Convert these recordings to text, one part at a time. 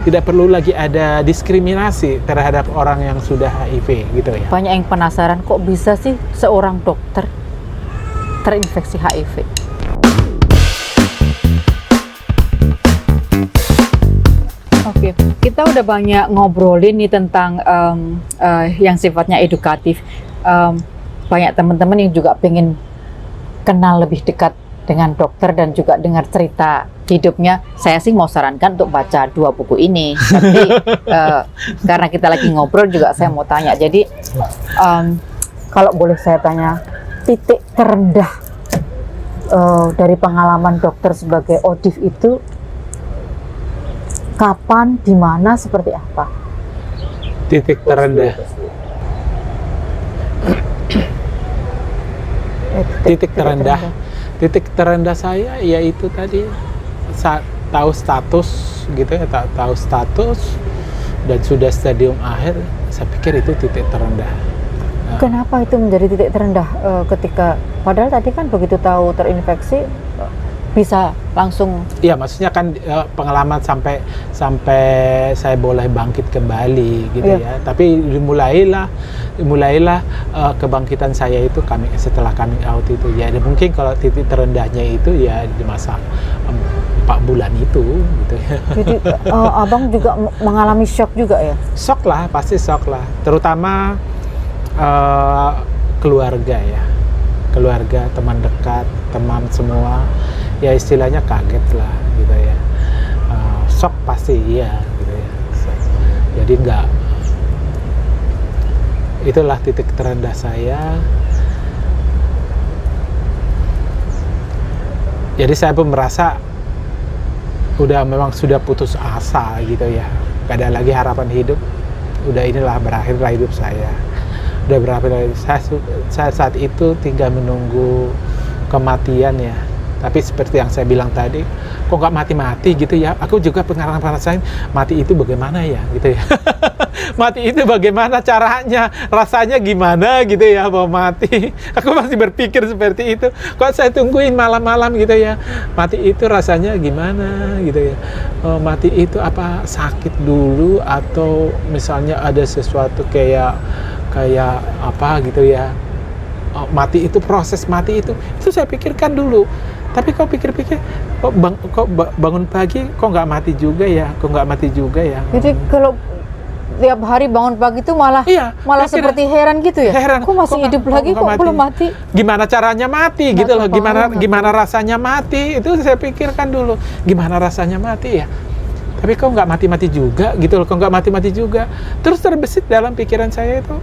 Tidak perlu lagi ada diskriminasi terhadap orang yang sudah HIV gitu ya. Banyak yang penasaran kok bisa sih seorang dokter terinfeksi HIV. Oke, kita udah banyak ngobrolin nih tentang yang sifatnya edukatif. Banyak teman-teman yang juga pengen kenal lebih dekat dengan dokter dan juga dengar cerita hidupnya. Saya sih mau sarankan untuk baca 2 buku ini. Tapi karena kita lagi ngobrol juga saya mau tanya. Jadi kalau boleh saya tanya, titik terendah dari pengalaman dokter sebagai ODIF itu kapan, di mana, seperti apa? Titik terendah. Titik terendah saya yaitu tadi tahu status gitu ya, tahu status dan sudah stadium akhir. Saya pikir itu titik terendah. Kenapa itu menjadi titik terendah ketika padahal tadi kan begitu tahu terinfeksi bisa langsung? Iya, maksudnya kan pengalaman sampai saya boleh bangkit kembali gitu ya. Tapi dimulailah kebangkitan saya itu setelah coming out itu ya. Mungkin kalau titik terendahnya itu ya di masa 4 bulan itu gitu ya. Jadi abang juga mengalami shock juga ya? Shock lah, pasti shock lah. Terutama keluarga ya. Keluarga, teman dekat, teman semua. Ya istilahnya kaget lah gitu ya, shock pasti iya gitu ya. Jadi itulah titik terendah saya. Jadi saya pun merasa memang sudah putus asa gitu ya, gak ada lagi harapan hidup, udah inilah berakhirlah hidup saya, udah berakhir. Saya saat itu tinggal menunggu kematian ya. Tapi seperti yang saya bilang tadi, kok nggak mati-mati gitu ya? Aku juga ngerasain mati itu bagaimana ya, gitu ya. Mati itu bagaimana caranya, rasanya gimana gitu ya, mau mati. Aku masih berpikir seperti itu. Kok saya tungguin malam-malam gitu ya, mati itu rasanya gimana gitu ya. Mati itu apa, sakit dulu atau misalnya ada sesuatu kayak apa gitu ya. Mati itu, proses mati itu saya pikirkan dulu. Tapi kok pikir-pikir, kok bangun pagi kok nggak mati juga ya, Jadi kalau tiap hari bangun pagi itu malah seperti heran gitu ya. Heran. Kok masih hidup lagi, kok belum mati? Gimana caranya mati gitu loh? Gimana rasanya mati? Itu saya pikirkan dulu. Gimana rasanya mati ya? Tapi kok nggak mati-mati juga gitu loh? Kok nggak mati-mati juga? Terus terbesit dalam pikiran saya itu,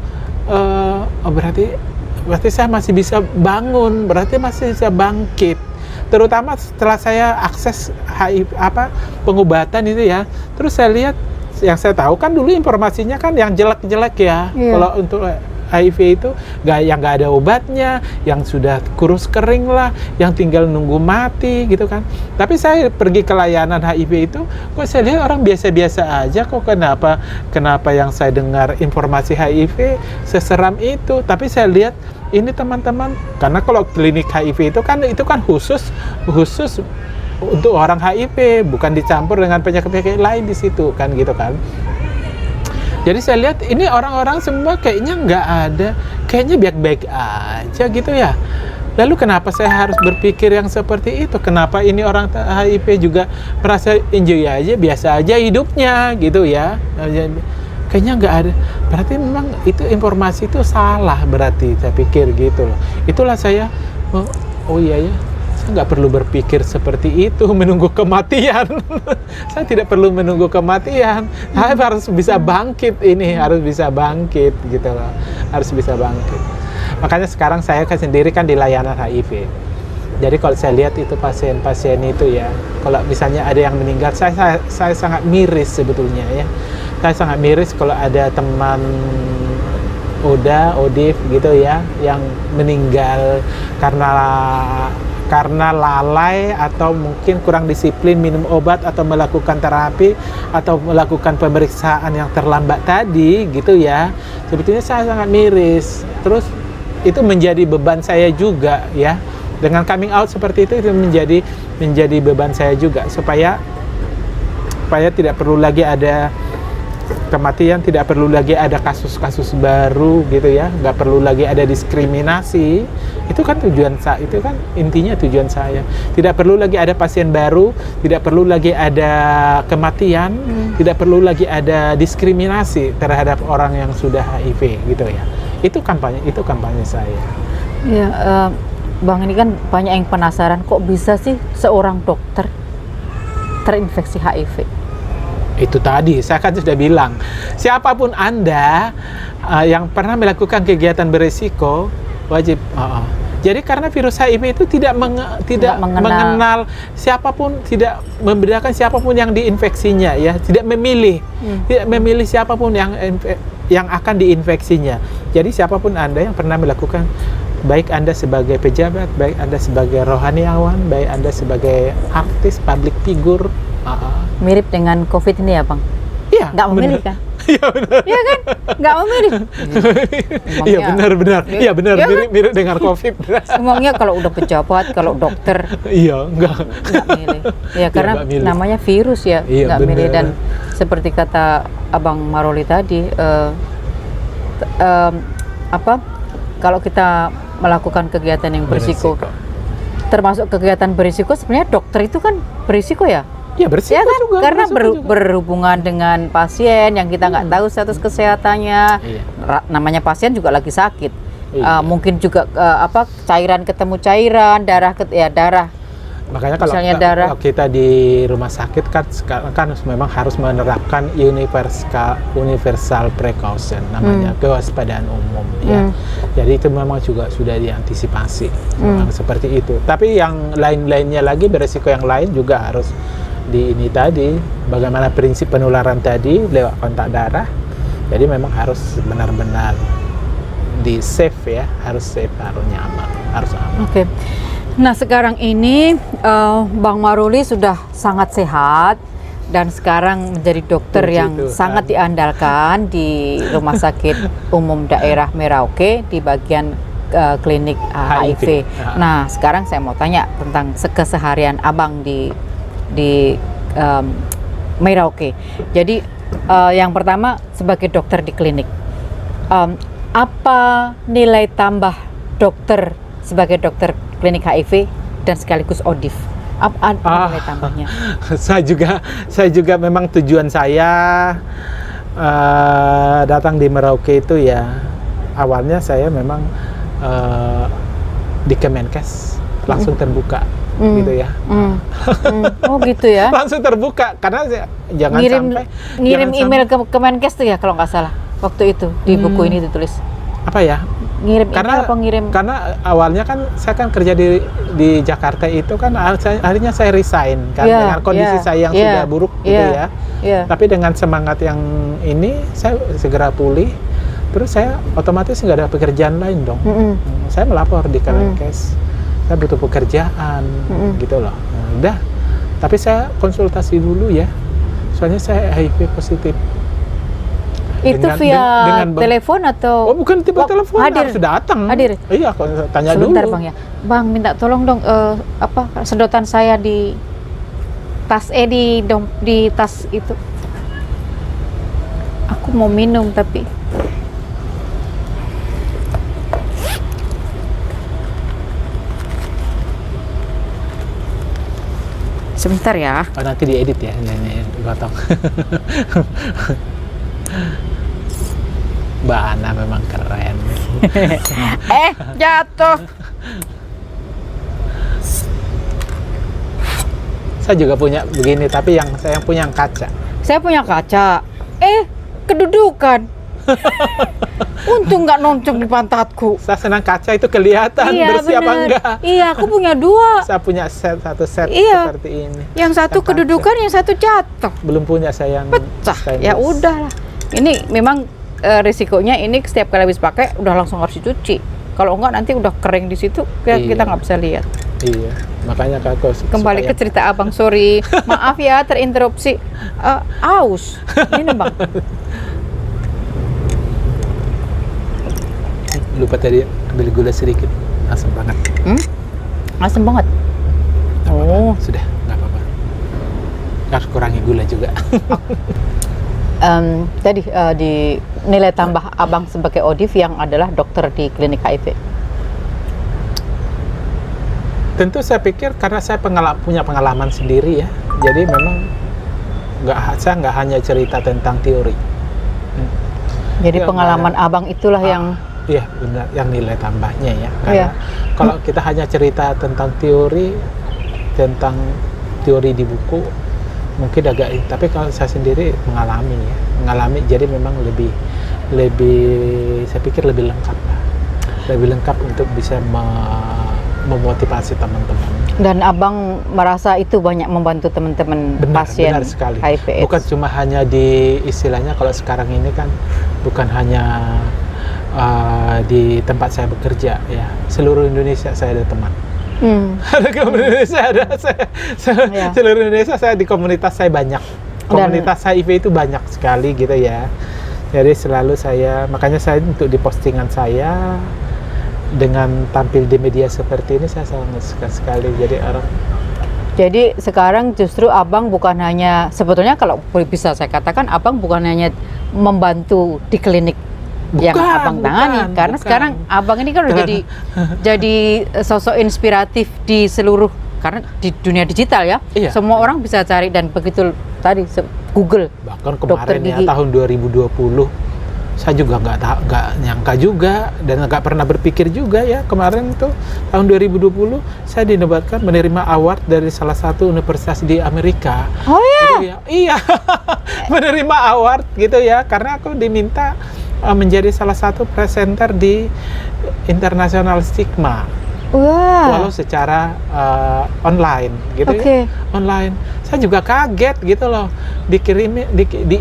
berarti saya masih bisa bangun, berarti masih bisa bangkit. Terutama setelah saya akses pengobatan itu ya. Terus saya lihat, yang saya tahu kan dulu informasinya kan yang jelek-jelek ya. Kalau untuk HIV itu yang nggak ada obatnya, yang sudah kurus kering lah, yang tinggal nunggu mati gitu kan. Tapi saya pergi ke layanan HIV itu, kok saya lihat orang biasa-biasa aja, kok kenapa yang saya dengar informasi HIV seseram itu. Tapi saya lihat ini teman-teman, karena kalau klinik HIV itu kan khusus untuk orang HIV, bukan dicampur dengan penyakit-penyakit lain di situ kan gitu kan. Jadi saya lihat ini orang-orang semua kayaknya nggak ada, kayaknya baik-baik aja gitu ya. Lalu kenapa saya harus berpikir yang seperti itu? Kenapa ini orang HIV juga merasa enjoy aja, biasa aja hidupnya gitu ya? Kayaknya nggak ada. Berarti memang itu informasi itu salah, berarti saya pikir gitu loh. Itulah saya, oh iya ya, saya nggak perlu berpikir seperti itu, menunggu kematian. Saya tidak perlu menunggu kematian. Saya harus bisa bangkit harus bisa bangkit gitu loh. Harus bisa bangkit. Makanya sekarang saya sendiri kan di layanan HIV. Jadi kalau saya lihat itu pasien-pasien itu ya, kalau misalnya ada yang meninggal, saya sangat miris sebetulnya ya. Saya sangat miris kalau ada teman ODIF gitu ya, yang meninggal karena lalai atau mungkin kurang disiplin minum obat atau melakukan terapi atau melakukan pemeriksaan yang terlambat tadi gitu ya. Sebetulnya saya sangat miris. Terus itu menjadi beban saya juga ya. Dengan coming out seperti itu menjadi beban saya juga, supaya supaya tidak perlu lagi ada kematian, tidak perlu lagi ada kasus-kasus baru gitu ya, nggak perlu lagi ada diskriminasi. Itu kan tujuan saya, itu kan intinya tujuan saya. Tidak perlu lagi ada pasien baru, tidak perlu lagi ada kematian, tidak perlu lagi ada diskriminasi terhadap orang yang sudah HIV gitu ya. Itu kampanye saya. Ya, Bang, ini kan banyak yang penasaran, kok bisa sih seorang dokter terinfeksi HIV? Itu tadi, saya kan sudah bilang, siapapun Anda yang pernah melakukan kegiatan berisiko, wajib. Jadi karena virus HIV itu tidak mengenal siapapun, tidak membedakan siapapun yang diinfeksinya, ya, tidak memilih siapapun yang akan diinfeksinya. Jadi siapapun Anda yang pernah melakukan, baik Anda sebagai pejabat, baik Anda sebagai rohaniawan, baik Anda sebagai artis, public figure. Mirip dengan COVID ini ya, Bang? Iya. Nggak memilih kan? Iya benar. Iya kan? Nggak memilih. Iya benar. Iya benar, Ya kan? mirip dengan COVID. Emangnya kalau udah pejabat, kalau dokter, Iya, nggak milih. Ya karena nggak milih. namanya virus ya, Iya, nggak milih. bener. Dan seperti kata Abang Maruli tadi, kalau kita melakukan kegiatan yang berisiko, termasuk kegiatan berisiko, sebenarnya dokter itu kan berisiko ya? Ya bersih Ya kan? juga. Karena berisiko juga. berhubungan dengan pasien yang kita nggak tahu status kesehatannya. Iya. Namanya pasien juga lagi sakit. Iya. Mungkin juga cairan ketemu cairan, darah darah. Makanya kalau Misalnya darah. kalau kita di rumah sakit kan sekarang kan memang harus menerapkan universal precaution, namanya kewaspadaan umum ya. Jadi itu memang juga sudah diantisipasi memang seperti itu. Tapi yang lain-lainnya lagi, beresiko yang lain juga harus ini tadi, bagaimana prinsip penularan tadi lewat kontak darah. Jadi memang harus benar-benar di safe ya, harus safe, harus nyaman, harus aman. Oke. Nah sekarang ini Bang Maruli sudah sangat sehat dan sekarang menjadi dokter Puji yang Tuhan. sangat diandalkan di Rumah Sakit Umum Daerah Merauke di bagian klinik HIV. Nah sekarang saya mau tanya tentang keseharian Abang di Merauke. Jadi yang pertama sebagai dokter di klinik, apa nilai tambah dokter sebagai dokter klinik HIV dan sekaligus ODIF? Apa nilai tambahnya? Saya juga memang tujuan saya datang di Merauke itu ya, awalnya saya memang di Kemenkes langsung terbuka gitu ya. Oh gitu ya. Langsung terbuka karena jangan sampai ngirim email ke Kemenkes tuh ya kalau nggak salah waktu itu di buku ini ditulis. Apa ya? Ngirim Karena email apa ngirim? Karena awalnya kan saya kan kerja di Jakarta itu kan akhirnya saya resign kan dengan kondisi saya yang sudah buruk gitu ya. Tapi dengan semangat yang ini saya segera pulih. Terus saya otomatis nggak ada pekerjaan lain dong. Saya melapor di Kemenkes. Saya butuh pekerjaan gitu loh. Nah, udah. Tapi saya konsultasi dulu ya. Soalnya saya HIV positif. Itu via telepon atau? Oh bukan tipe telepon, hadir. harus datang. Hadir. Iya, kalau tanya Sebentar dulu. Bang ya. Bang minta tolong dong sedotan saya di tas di tas itu. Aku mau minum tapi sebentar ya. Oh, nanti diedit ya, ini gotong. Mbak Ana memang keren. Jatuh. Saya juga punya begini, tapi saya punya yang kaca. Saya punya kaca. Kedudukan. Untung nggak noncong di pantatku. Saya senang kaca itu kelihatan bersih apa enggak. Iya, aku punya dua. Saya punya satu set Iya. seperti ini. Yang satu Yang kedudukan, yang satu jatuh. Belum punya saya yang Pecah. stainless. Ya udahlah. Ini memang risikonya ini setiap kali habis pakai udah langsung harus dicuci. Kalau enggak nanti udah kering di situ, kita nggak bisa lihat. Iya, makanya aku Kembali ke cerita Abang, sorry. Maaf ya terinterupsi. Aus. Ini Bang. Lupa tadi ambil gula sedikit, asam banget. Asam banget. Nggak apa-apa. Oh. Sudah, nggak apa-apa. harus kurangi gula juga. Tadi di nilai tambah abang sebagai ODIV yang adalah dokter di klinik HIV. Tentu saya pikir karena saya punya pengalaman sendiri ya, jadi memang saya nggak hanya cerita tentang teori. Jadi Ya, pengalaman abang itulah yang iya benar, yang nilai tambahnya ya. Karena Iya. kalau kita hanya cerita tentang teori di buku, mungkin agak. Tapi kalau saya sendiri mengalami, jadi memang lebih saya pikir lebih lengkap untuk bisa memotivasi teman-teman. dan abang merasa itu banyak membantu teman-teman pasien Benar sekali. HIV/AIDS. Bukan cuma hanya di istilahnya kalau sekarang ini kan bukan hanya di tempat saya bekerja ya, seluruh Indonesia saya ada teman. Ada Indonesia Ya. seluruh Indonesia saya di komunitas saya banyak. Komunitas HIV itu banyak sekali gitu ya. Jadi selalu makanya saya untuk di postingan saya dengan tampil di media seperti ini saya sangat suka sekali. Jadi sekarang justru abang bukan hanya, sebetulnya kalau bisa saya katakan abang bukan hanya membantu di klinik yang abang tangani, karena sekarang abang ini kan udah jadi sosok inspiratif di seluruh, karena di dunia digital ya, Iya. semua orang bisa cari, dan begitu tadi Google Bahkan dokter kemarin ya gigi. tahun 2020 saya juga nggak nyangka juga dan nggak pernah berpikir juga ya, kemarin tuh tahun 2020 saya dinobatkan menerima award dari salah satu universitas di Amerika. Oh ya. Gitu ya. Iya. Menerima award gitu ya, karena aku diminta menjadi salah satu presenter di International Stigma. Wah. Walau secara online gitu Oke. ya, online. Saya juga kaget gitu loh, di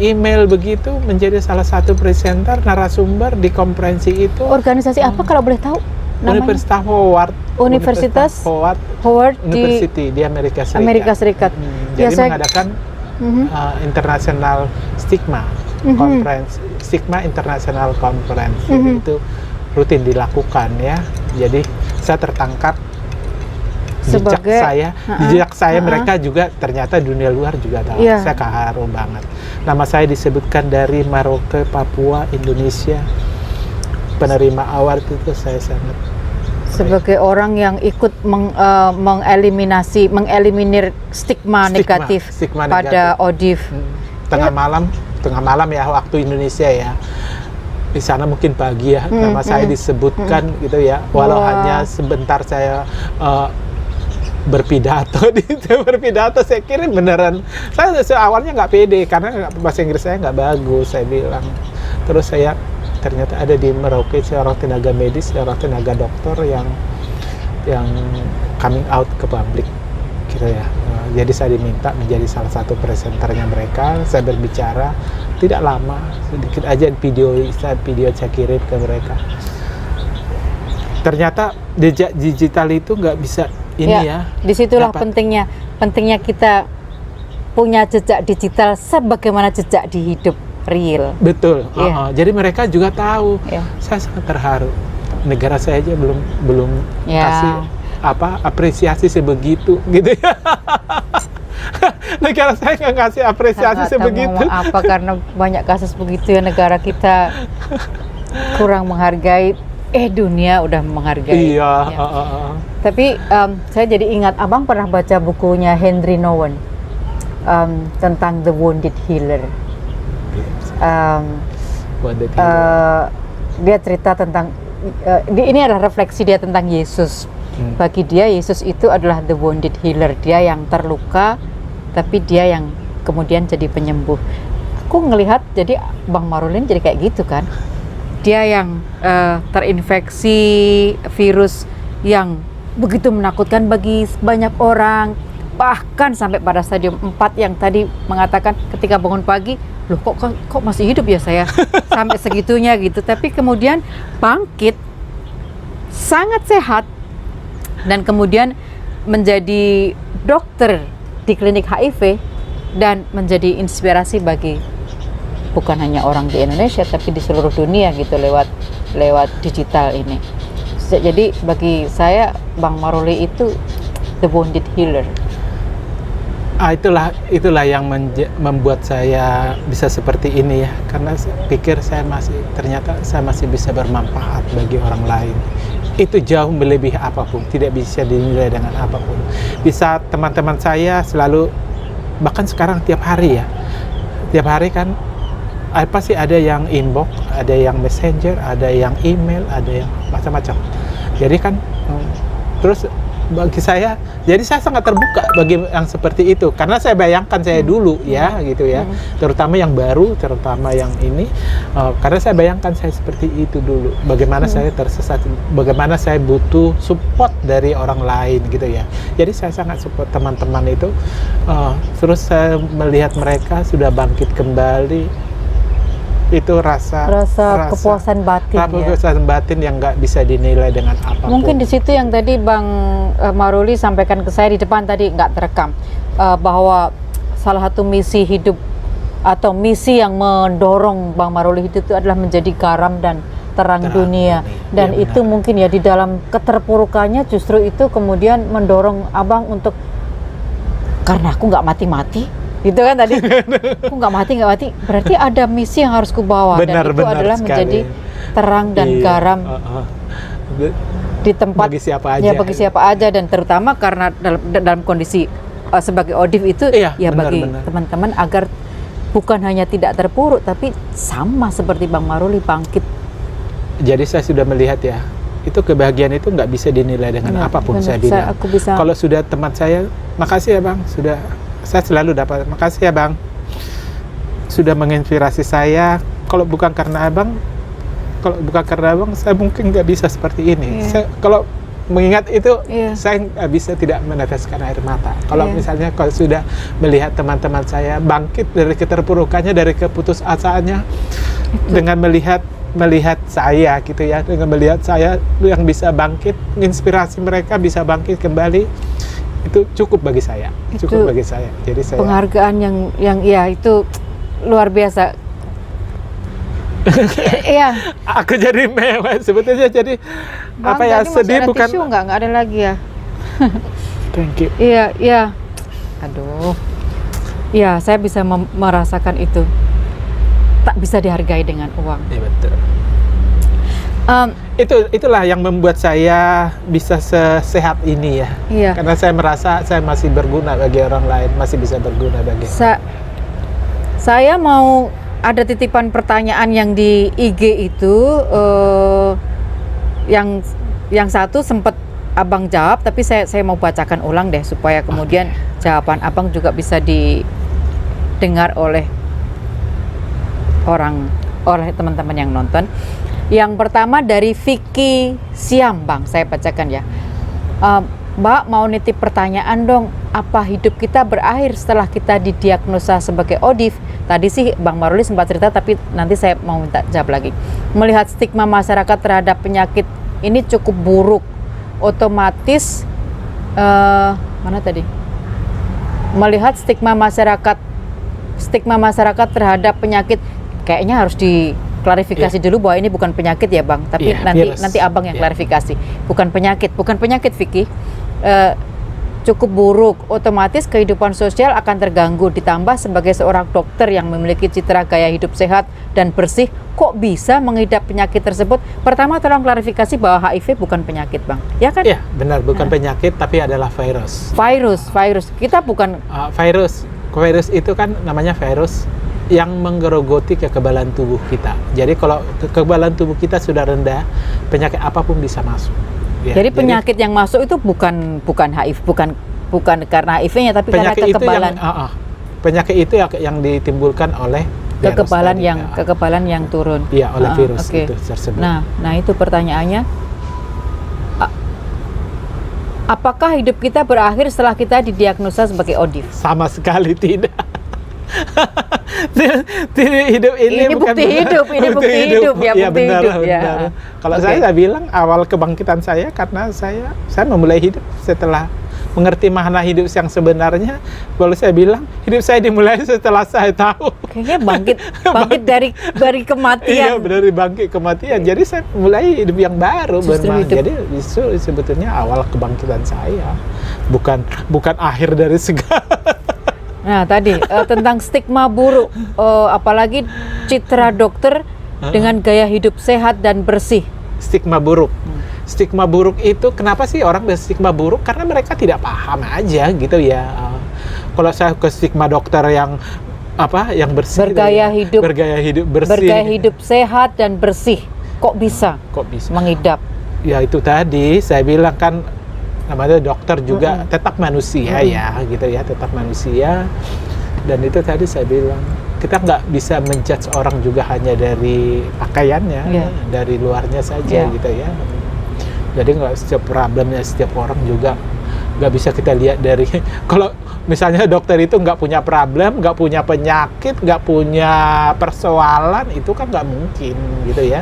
email begitu menjadi salah satu presenter narasumber di konferensi itu. Organisasi apa kalau boleh tahu namanya? Universitas Howard. Universitas Howard di University di Amerika Serikat. Amerika Serikat. Jadi saya- mengadakan Mhm. International Stigma Conference, Stigma International Conference. Jadi itu rutin dilakukan ya. Jadi saya tertangkap Sebagai- jejak saya mereka juga ternyata dunia luar juga tahu. Iya. Saya keharu banget. Nama saya disebutkan dari Merauke, Papua, Indonesia. Penerima award itu saya sangat sebagai orang yang ikut mengeliminir stigma negatif stigma pada ODIV. tengah malam ya waktu Indonesia ya. Di sana mungkin pagi ya, nama saya disebutkan gitu ya, walau Wah. hanya sebentar saya berpidato saya kira beneran, saya awalnya nggak pede karena bahasa Inggris saya nggak bagus, saya bilang. Terus saya ternyata ada di Merauke seorang tenaga medis, seorang tenaga dokter yang coming out ke publik gitu ya. Jadi saya diminta menjadi salah satu presenternya mereka. Saya berbicara tidak lama, sedikit aja video saya kirim ke mereka. Ternyata jejak digital itu nggak bisa Disitulah dapat. pentingnya kita punya jejak digital sebagaimana jejak di hidup real. Betul. Iya. Jadi mereka juga tahu. Iya. Saya sangat terharu. Negara saya aja belum Ya. kasih apresiasi sebegitu gitu ya. Negara saya nggak ngasih apresiasi Nggak tahu sebegitu. ngomong apa, karena banyak kasus begitu ya, negara kita kurang menghargai. Dunia udah menghargai. Iya. Ya. Tapi saya jadi ingat, abang pernah baca bukunya Henry Nouwen tentang The Wounded Healer. Dia cerita tentang ini adalah refleksi dia tentang Yesus. Bagi dia Yesus itu adalah the wounded healer, dia yang terluka tapi dia yang kemudian jadi penyembuh. Aku ngelihat jadi Bang Marulin jadi kayak gitu kan, dia yang terinfeksi virus yang begitu menakutkan bagi banyak orang, bahkan sampai pada stadium 4 yang tadi mengatakan ketika bangun pagi, loh kok masih hidup ya saya, sampai segitunya gitu. Tapi kemudian bangkit sangat sehat dan kemudian menjadi dokter di klinik HIV dan menjadi inspirasi bagi bukan hanya orang di Indonesia tapi di seluruh dunia gitu lewat digital ini. Jadi bagi saya Bang Maruli itu the wounded healer. Itulah yang membuat saya bisa seperti ini ya, karena saya pikir ternyata saya masih bisa bermanfaat bagi orang lain. Itu jauh melebihi apapun, tidak bisa dinilai dengan apapun. Bisa teman-teman saya selalu, bahkan sekarang tiap hari kan pasti ada yang inbox, ada yang messenger, ada yang email, ada yang macam-macam. Jadi kan terus bagi saya, jadi saya sangat terbuka bagi yang seperti itu, karena saya bayangkan saya dulu ya gitu ya, terutama yang baru, terutama yang ini, karena saya bayangkan saya seperti itu dulu, bagaimana saya tersesat, bagaimana saya butuh support dari orang lain gitu ya. Jadi saya sangat support teman-teman itu, terus saya melihat mereka sudah bangkit kembali. Itu rasa kepuasan batin ya. Kepuasan batin yang nggak bisa dinilai dengan apapun. Mungkin di situ yang tadi Bang Maruli sampaikan ke saya di depan tadi nggak terekam, bahwa salah satu misi hidup atau misi yang mendorong Bang Maruli hidup itu adalah menjadi garam dan terang dunia. Dan ya, itu mungkin ya di dalam keterpurukannya justru itu kemudian mendorong Abang untuk, karena aku nggak mati-mati gitu kan tadi, aku nggak mati, berarti ada misi yang harus kubawa, dan itu adalah sekali. Menjadi terang dan garam di tempat bagi siapa aja, ya bagi siapa aja, dan terutama karena dalam kondisi sebagai ODIF itu bagi teman-teman agar bukan hanya tidak terpuruk tapi sama seperti Bang Maruli bangkit. Jadi saya sudah melihat ya, itu kebahagiaan itu nggak bisa dinilai dengan apapun. Saya bilang, kalau sudah teman saya, makasih ya Bang, saya selalu dapat, makasih ya Bang, sudah menginspirasi saya. Kalau bukan karena Abang, saya mungkin nggak bisa seperti ini. Saya, kalau mengingat itu, saya nggak bisa tidak meneteskan air mata. Kalau misalnya kalau sudah melihat teman-teman saya bangkit dari keterpurukannya, dari keputusasaannya, dengan melihat saya gitu ya, dengan melihat saya yang bisa bangkit, inspirasi mereka bisa bangkit kembali. Itu cukup bagi saya, Jadi saya penghargaan yang ya itu luar biasa. Iya. Aku jadi mewah sebetulnya, jadi Bang, apa ya, sedih bukan? Tisu nggak ada lagi ya. Thank you. Iya. Aduh. Iya, saya bisa merasakan itu. Tak bisa dihargai dengan uang. Iya betul. Itulah yang membuat saya bisa sesehat ini ya. Iya. Karena saya merasa saya masih berguna bagi orang lain, masih bisa berguna bagi. Saya mau ada titipan pertanyaan yang di IG itu, yang satu sempat Abang jawab, tapi saya mau bacakan ulang deh supaya kemudian jawaban Abang juga bisa didengar oleh teman-teman yang nonton. Yang pertama dari Vicky Siam, Bang, saya bacakan ya. Mbak mau nitip pertanyaan dong, apa hidup kita berakhir setelah kita didiagnosa sebagai ODIF? Tadi sih Bang Maruli sempat cerita, tapi nanti saya mau minta jawab lagi. Melihat stigma masyarakat terhadap penyakit ini cukup buruk, otomatis mana tadi? Melihat stigma masyarakat terhadap penyakit, kayaknya harus klarifikasi dulu bahwa ini bukan penyakit ya Bang, tapi nanti Abang yang klarifikasi. Bukan penyakit Vicky. Cukup buruk, otomatis kehidupan sosial akan terganggu, ditambah sebagai seorang dokter yang memiliki citra gaya hidup sehat dan bersih, kok bisa mengidap penyakit tersebut? Pertama tolong klarifikasi bahwa HIV bukan penyakit Bang, ya kan? Iya benar, bukan penyakit tapi adalah virus. Kita bukan virus itu kan namanya virus yang menggerogoti kekebalan tubuh kita. Jadi kalau kekebalan tubuh kita sudah rendah, penyakit apapun bisa masuk. Ya, jadi penyakit yang masuk itu bukan HIV, bukan karena HIV-nya, tapi karena kekebalan. Penyakit itu yang ditimbulkan oleh kekebalan yang turun. Iya, oleh virus itu tersebut. Nah itu pertanyaannya. Apakah hidup kita berakhir setelah kita didiagnosa sebagai ODIF? Sama sekali tidak. Hidup ini bukan bukti hidup, bukti hidup ya, bukti hidup ya. Kalau saya bilang awal kebangkitan saya karena saya memulai hidup setelah mengerti makna hidup yang sebenarnya. Kalau saya bilang hidup saya dimulai setelah saya tahu. Kayaknya bangkit dari kematian. Iya, dari bangkit kematian. Jadi saya mulai hidup yang baru. Jadi itu sebetulnya awal kebangkitan saya, bukan akhir dari segala. Nah, tadi tentang stigma buruk, apalagi citra dokter dengan gaya hidup sehat dan bersih. Stigma buruk. Stigma buruk itu kenapa sih orang berstigma buruk? Karena mereka tidak paham aja gitu ya. Kalau saya ke stigma dokter yang yang bersih, Bergaya hidup bersih, bergaya hidup sehat dan bersih. Kok bisa mengidap? Ya itu tadi saya bilang kan, namanya dokter juga tetap manusia ya gitu ya, tetap manusia. Dan itu tadi saya bilang, kita nggak bisa menjudge orang juga hanya dari pakaiannya, dari luarnya saja gitu ya. Jadi nggak setiap problemnya setiap orang juga nggak bisa kita lihat dari kalau misalnya dokter itu nggak punya problem, nggak punya penyakit, nggak punya persoalan, itu kan nggak mungkin gitu ya,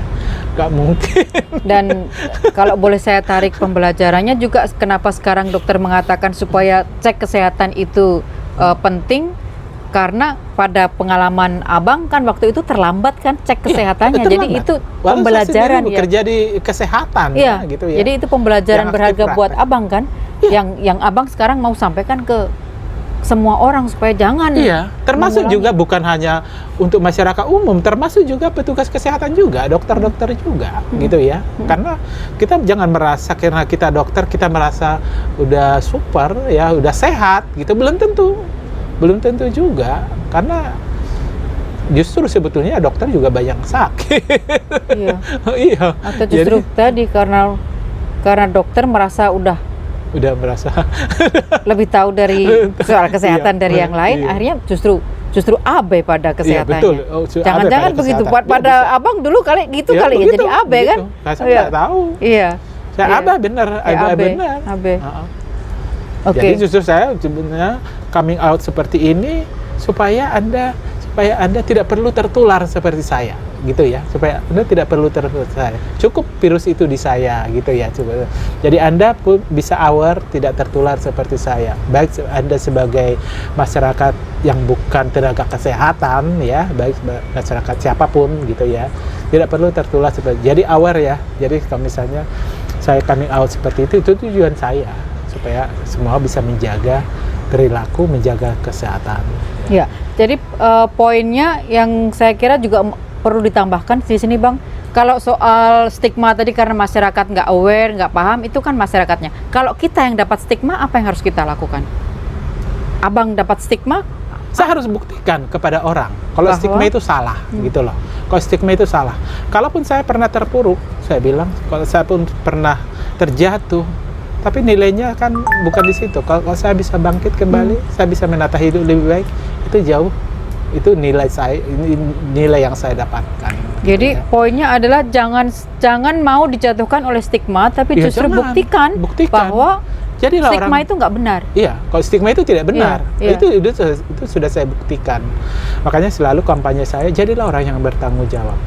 nggak mungkin. Dan kalau boleh saya tarik pembelajarannya juga, kenapa sekarang dokter mengatakan supaya cek kesehatan itu penting, karena pada pengalaman abang kan waktu itu terlambat kan cek kesehatannya, jadi itu pembelajaran ya. Bekerja di kesehatan, gitu ya. Jadi itu pembelajaran berharga buat abang kan, yang abang sekarang mau sampaikan ke semua orang supaya jangan. Termasuk juga bukan hanya untuk masyarakat umum, termasuk juga petugas kesehatan juga, dokter-dokter juga, gitu ya. Karena kita jangan merasa karena kita dokter kita merasa udah super ya, udah sehat gitu, belum tentu juga, karena justru sebetulnya dokter juga banyak sakit. Atau justru tadi karena dokter merasa udah merasa lebih tahu dari soal kesehatan dari yang lain, akhirnya justru abai pada kesehatannya. Jangan-jangan begitu pada abang dulu kali gitu kali ya, jadi abai kan? Saya nggak tahu. Saya abai bener, abai. Jadi justru saya sebenarnya coming out seperti ini supaya anda tidak perlu tertular seperti saya, gitu ya. Supaya Anda tidak perlu tertular saya. Cukup virus itu di saya, gitu ya. Jadi Anda pun bisa aware, tidak tertular seperti saya. Baik Anda sebagai masyarakat yang bukan tenaga kesehatan, ya, baik masyarakat siapapun, gitu ya. Tidak perlu tertular seperti. Jadi aware ya. Jadi kalau misalnya saya coming out seperti itu tujuan saya, supaya semua bisa menjaga perilaku, menjaga kesehatan. Ya, jadi poinnya yang saya kira juga perlu ditambahkan di sini, Bang. Kalau soal stigma tadi karena masyarakat nggak aware, nggak paham, itu kan masyarakatnya. Kalau kita yang dapat stigma, apa yang harus kita lakukan? Abang dapat stigma? Saya harus buktikan kepada orang kalau stigma itu salah, gitu loh. Kalau stigma itu salah. Kalaupun saya pernah terpuruk, saya bilang, kalau saya pun pernah terjatuh, tapi nilainya kan bukan di situ. Kalau saya bisa bangkit kembali, saya bisa menata hidup lebih baik, itu jauh. Itu nilai yang saya dapatkan. Jadi poinnya adalah jangan mau dijatuhkan oleh stigma, tapi justru buktikan bahwa stigma itu nggak benar. Iya, kalau stigma itu tidak benar. Itu sudah saya buktikan. Makanya selalu kampanye saya, jadilah orang yang bertanggung jawab.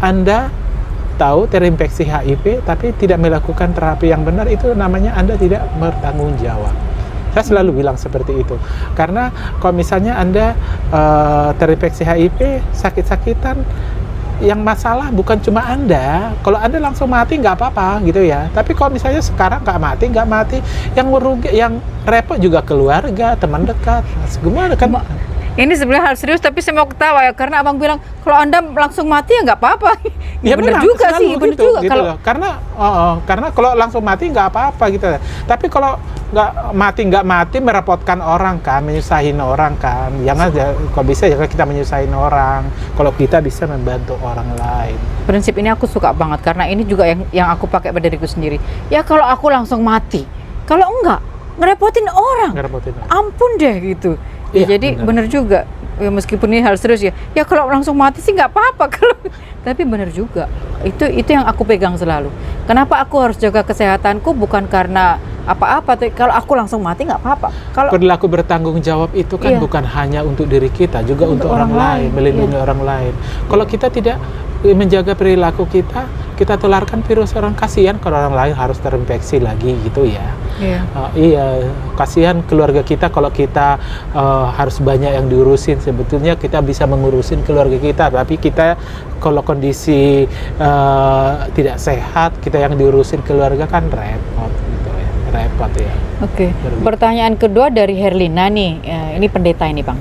Anda tahu terinfeksi HIV tapi tidak melakukan terapi yang benar, itu namanya Anda tidak bertanggung jawab. Saya selalu bilang seperti itu. Karena kalau misalnya Anda terinfeksi HIV, sakit-sakitan, yang masalah bukan cuma Anda. Kalau Anda langsung mati nggak apa-apa gitu ya. Tapi kalau misalnya sekarang nggak mati, yang merugi, yang repot juga keluarga, teman dekat. Gimana kan? Ini sebenarnya hal serius, tapi saya mau ketawa ya, karena abang bilang kalau Anda langsung mati ya nggak apa-apa. Ya benar juga sih, benar juga. Gitu kalau karena kalau langsung mati nggak apa-apa gitu. Tapi kalau nggak mati merepotkan orang kan, menyusahin orang kan. Jangan kalau bisa jangan kita menyusahin orang. Kalau kita bisa membantu orang lain. Prinsip ini aku suka banget, karena ini juga yang aku pakai pada diriku sendiri. Ya kalau aku langsung mati, kalau enggak ngerepotin orang. Ampun deh gitu. Jadi benar juga, ya, meskipun ini hal serius ya kalau langsung mati sih nggak apa-apa kalau, tapi benar juga, itu yang aku pegang selalu. Kenapa aku harus jaga kesehatanku, bukan karena apa-apa, kalau aku langsung mati nggak apa-apa. Kalau perilaku bertanggung jawab itu kan bukan hanya untuk diri kita, juga untuk orang lain, melindungi orang lain. Kalau kita tidak menjaga perilaku kita tularkan virus orang, kasihan kalau orang lain harus terinfeksi lagi gitu ya. Kasihan keluarga kita kalau kita harus banyak yang diurusin. Sebetulnya kita bisa mengurusin keluarga kita, tapi kita kalau kondisi tidak sehat, kita yang diurusin keluarga kan repot gitu ya, repot ya. Oke. Pertanyaan kedua dari Herlina nih. Ini pendeta ini, Bang.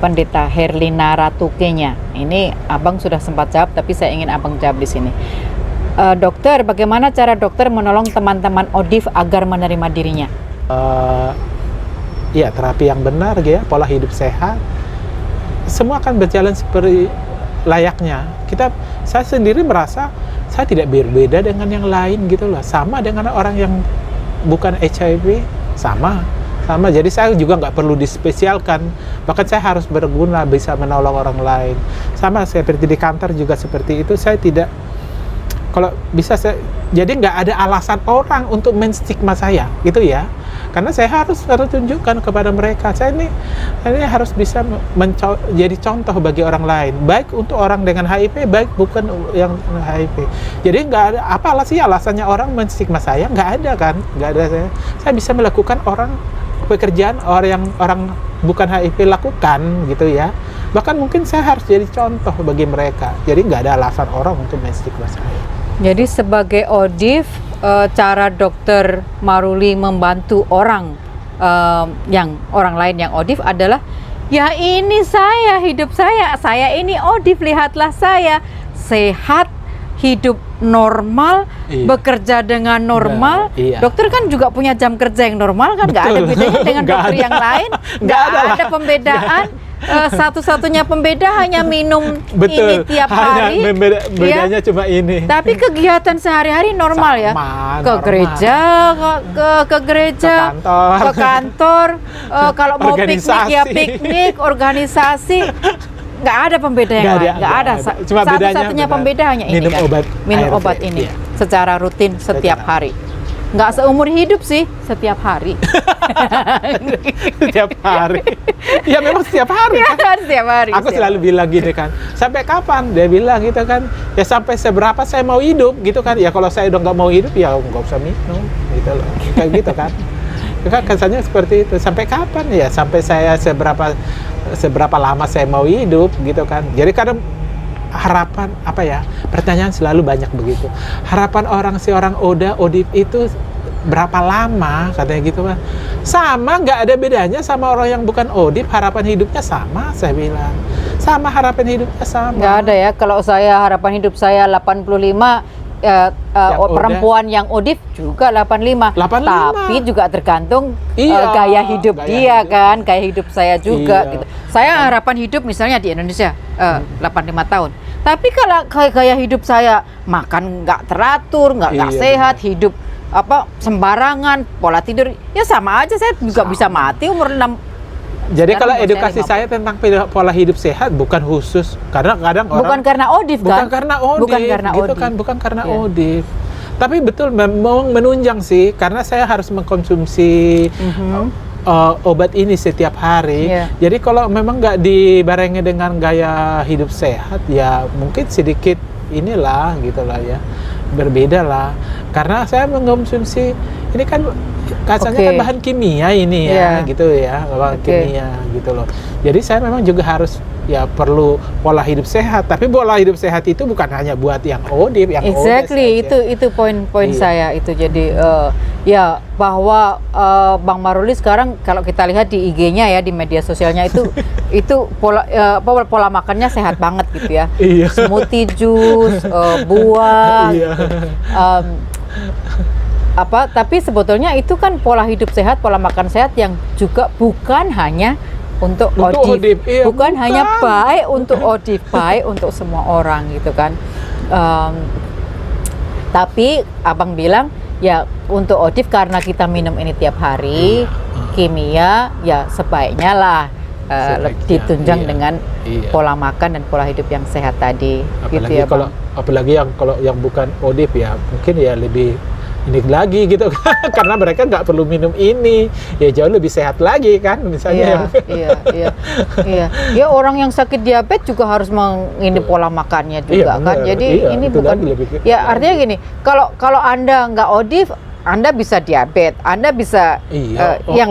Pendeta Herlina Ratukenya. Ini Abang sudah sempat jawab, tapi saya ingin Abang jawab di sini. Dokter, bagaimana cara dokter menolong teman-teman ODIF agar menerima dirinya? Ya, terapi yang benar, ya, pola hidup sehat, semua akan berjalan seperti layaknya. Saya sendiri merasa saya tidak berbeda dengan yang lain gitu loh, sama dengan orang yang bukan HIV, sama. Jadi saya juga nggak perlu dispesialkan, bahkan saya harus berguna, bisa menolong orang lain. Sama seperti di kantor juga seperti itu, saya tidak, kalau bisa jadi nggak ada alasan orang untuk menstigma saya, gitu ya. Karena saya harus tunjukkan kepada mereka, saya ini harus bisa jadi contoh bagi orang lain, baik untuk orang dengan HIV, baik bukan yang HIV. Jadi nggak ada apalah sih alasannya orang menstigma saya, nggak ada kan, nggak ada. Saya bisa melakukan pekerjaan orang bukan HIV lakukan, gitu ya. Bahkan mungkin saya harus jadi contoh bagi mereka. Jadi nggak ada alasan orang untuk menstigma saya. Jadi sebagai ODIF, cara Dokter Maruli membantu orang orang lain yang ODIF adalah, ya ini saya, hidup saya ini ODIF, lihatlah saya sehat, hidup normal, bekerja dengan normal. Dokter kan juga punya jam kerja yang normal kan, nggak ada bedanya dengan dokter yang lain, nggak ada pembedaan. Satu-satunya pembeda hanya minum ini tiap hari. Bedanya cuma ini. Tapi kegiatan sehari-hari normal ya. Ke gereja, ke gereja, ke kantor. Kalau mau piknik ya piknik, organisasi. Nggak ada pembeda yang lain. Nggak ada. Satu-satunya pembeda hanya ini kan. Minum obat ini secara rutin setiap hari. Nggak seumur hidup sih, setiap hari. Setiap hari. Ya memang setiap hari kan. Setiap hari. Aku selalu bilang gini kan, sampai kapan? Dia bilang gitu kan, ya sampai seberapa saya mau hidup gitu kan. Ya kalau saya udah nggak mau hidup, ya nggak usah minum gitu loh. Kayak gitu kan. Kan kesannya seperti itu. Sampai kapan? Ya sampai saya seberapa lama saya mau hidup gitu kan. Jadi kadang harapan pertanyaan selalu banyak begitu. Harapan seorang ODIF itu berapa lama, katanya gitu kan. Sama, nggak ada bedanya sama orang yang bukan ODIF, harapan hidupnya sama, saya bilang. Sama, harapan hidupnya sama. Nggak ada ya, kalau saya harapan hidup saya 85, perempuan yang ODIF juga 85. Tapi juga tergantung gaya hidup dia kan, gaya hidup saya juga gitu. Saya harapan hidup misalnya di Indonesia 85 tahun. Tapi kalau gaya hidup saya makan nggak teratur, nggak sehat, hidup sembarangan, pola tidur, ya sama aja, saya juga bisa mati umur 6. Jadi kalau edukasi saya tentang pola hidup sehat bukan khusus karena kadang orang bukan karena ODIF kan? Bukan karena ODIF. Tapi betul memang menunjang sih, karena saya harus mengkonsumsi obat ini setiap hari. Jadi kalau memang nggak dibarengi dengan gaya hidup sehat, ya mungkin sedikit inilah gitulah ya, berbeda lah. Karena saya mengkonsumsi ini kan katanya kan bahan kimia ini ya, gitu ya, bahan kimia gitu loh. Jadi saya memang juga harus perlu pola hidup sehat. Tapi pola hidup sehat itu bukan hanya buat yang ODIF, yang exactly itu poin saya itu. Jadi bahwa Bang Maruli sekarang kalau kita lihat di IG-nya ya, di media sosialnya itu pola makannya sehat banget gitu ya. Smoothie jus, buah. Tapi sebetulnya itu kan pola hidup sehat, pola makan sehat yang juga bukan hanya untuk ODIF. Bukan hanya baik untuk ODIF, baik untuk semua orang gitu kan. Tapi Abang bilang ya untuk ODIF karena kita minum ini tiap hari, kimia, ya sebaiknya lah ditunjang dengan pola makan dan pola hidup yang sehat tadi. Apalagi gitu ya, apalagi kalau yang bukan ODIF ya mungkin ya lebih ini lagi gitu kan. Karena mereka nggak perlu minum ini, ya jauh lebih sehat lagi kan misalnya. Iya, orang yang sakit diabetes juga harus mengini pola makannya juga kan. Jadi ini bukan artinya gini, kalau Anda nggak ODIF, Anda bisa diabetes, Anda bisa yang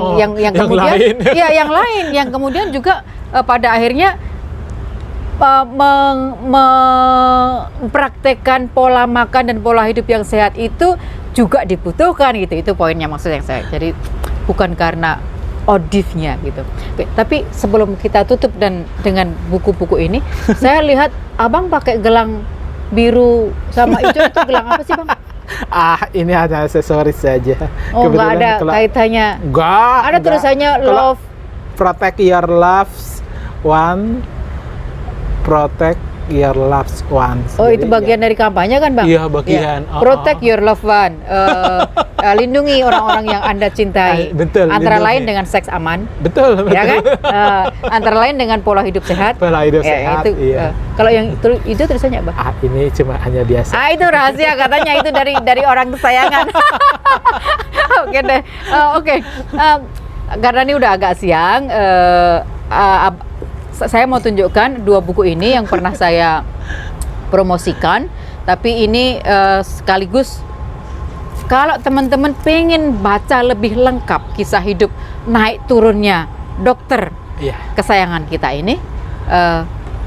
kemudian lain. Yang lain yang kemudian juga pada akhirnya mempraktekkan pola makan dan pola hidup yang sehat itu juga dibutuhkan gitu. Itu poinnya maksud yang saya. Jadi bukan karena ODIF-nya gitu. Oke, tapi sebelum kita tutup dan dengan buku-buku ini, saya lihat Abang pakai gelang biru sama hijau, itu gelang apa sih, Bang? Ini hanya aksesoris saja. Oh, nggak Kebetulan ada kaitannya. Enggak. Ada tulisannya Kalau love. Protect your loves one. Protect your loves one. Oh, itu bagian dari kampanye kan, Bang? Iya, bagian. Iya. Protect your loved one. Lindungi orang-orang yang Anda cintai. Betul. Antara lindungi. lain dengan seks aman. Betul. Ya kan? Antara lain dengan pola hidup sehat. Pola hidup Ya, sehat. itu, Iya. kalau yang itu tulisannya apa? Ini cuma hanya biasa. Itu rahasia katanya, itu dari orang kesayangan. Oke deh. Oke. Karena ini udah agak siang, saya mau tunjukkan 2 buku ini yang pernah saya promosikan. Tapi ini sekaligus kalau teman-teman pengen baca lebih lengkap kisah hidup naik turunnya dokter Iya. kesayangan kita ini,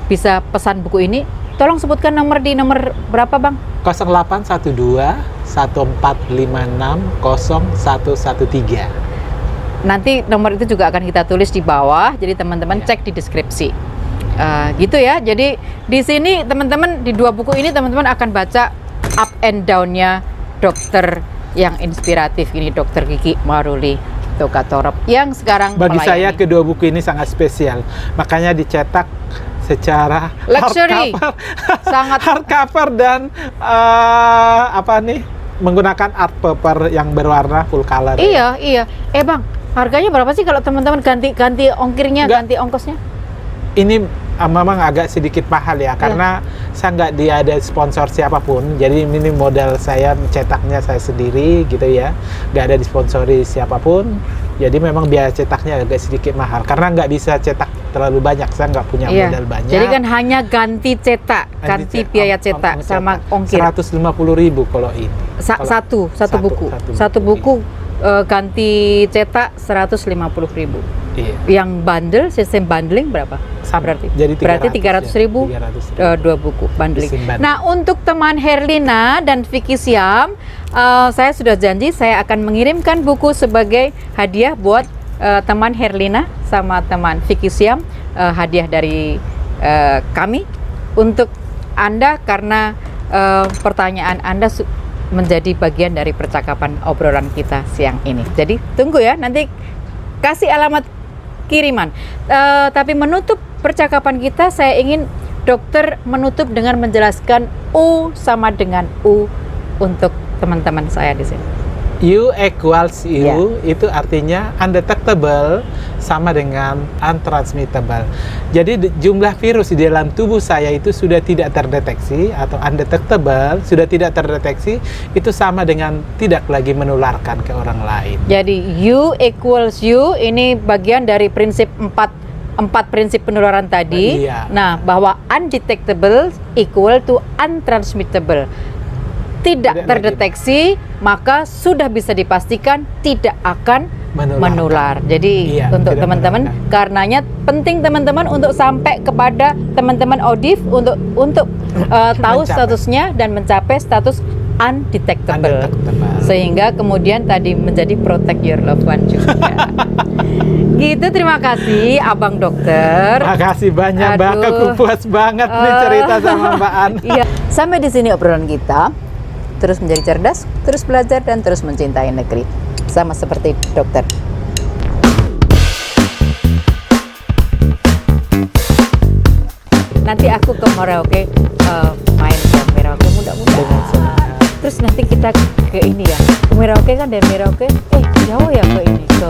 bisa pesan buku ini. Tolong sebutkan di nomor berapa, Bang? 0812 1456 0113. Nanti nomor itu juga akan kita tulis di bawah, jadi teman-teman cek di deskripsi. Gitu ya. Jadi di sini teman-teman, di 2 buku ini teman-teman akan baca up and down-nya dokter yang inspiratif ini, Dr. Kiki Maruli Tokatorop yang sekarang Bagi melayani. saya kedua buku ini sangat spesial, makanya dicetak secara Luxury. Sangat hardcover dan menggunakan art paper yang berwarna full color. Iya. Bang, harganya berapa sih kalau teman-teman ganti ongkirnya, ganti ongkosnya? Ini memang agak sedikit mahal ya, karena saya nggak ada sponsor siapapun. Jadi ini modal saya cetaknya saya sendiri gitu ya, nggak ada disponsori siapapun. Jadi memang biaya cetaknya agak sedikit mahal, karena nggak bisa cetak terlalu banyak. Saya nggak punya modal banyak. Jadi kan hanya ganti cetak, ganti biaya cetak sama ongkir. 150.000 kalau ini. Satu buku ganti cetak 150.000. Iya. Yang bundle, sistem bundling berapa? Sama, Berarti jadi 300.000 300.000. 2 buku bundling. Sistem bundling. Nah, untuk teman Herlina dan Vicky Siam, saya sudah janji saya akan mengirimkan buku sebagai hadiah buat teman Herlina sama teman Vicky Siam, hadiah dari kami untuk Anda, karena pertanyaan Anda menjadi bagian dari percakapan obrolan kita siang ini. Jadi tunggu ya, nanti kasih alamat kiriman. Tapi menutup percakapan kita, saya ingin dokter menutup dengan menjelaskan U sama dengan U untuk teman-teman saya di sini. U equals U itu artinya undetectable sama dengan untransmittable. Jadi jumlah virus di dalam tubuh saya itu sudah tidak terdeteksi, atau undetectable sudah tidak terdeteksi, itu sama dengan tidak lagi menularkan ke orang lain. Jadi U equals U ini bagian dari prinsip 4 prinsip penularan tadi. Iya. Nah, bahwa undetectable equal to untransmittable. Tidak terdeteksi, maka sudah bisa dipastikan tidak akan menular. Jadi untuk teman-teman, karenanya penting teman-teman untuk sampai kepada teman-teman ODIF untuk tahu statusnya dan mencapai status undetectable. Sehingga kemudian tadi menjadi protect your loved one juga. Gitu, terima kasih Abang Dokter. Makasih banyak, Mbak. Aku puas banget nih cerita sama Mbak An. Iya. Sampai di sini obrolan kita. Terus menjadi cerdas, terus belajar, dan terus mencintai negeri. Sama seperti dokter. Nanti aku ke Merauke, main ke Merauke mudah-mudahan. Terus nanti kita ke ini ya, ke Merauke kan, dari Merauke, jauh ya ke ini, ke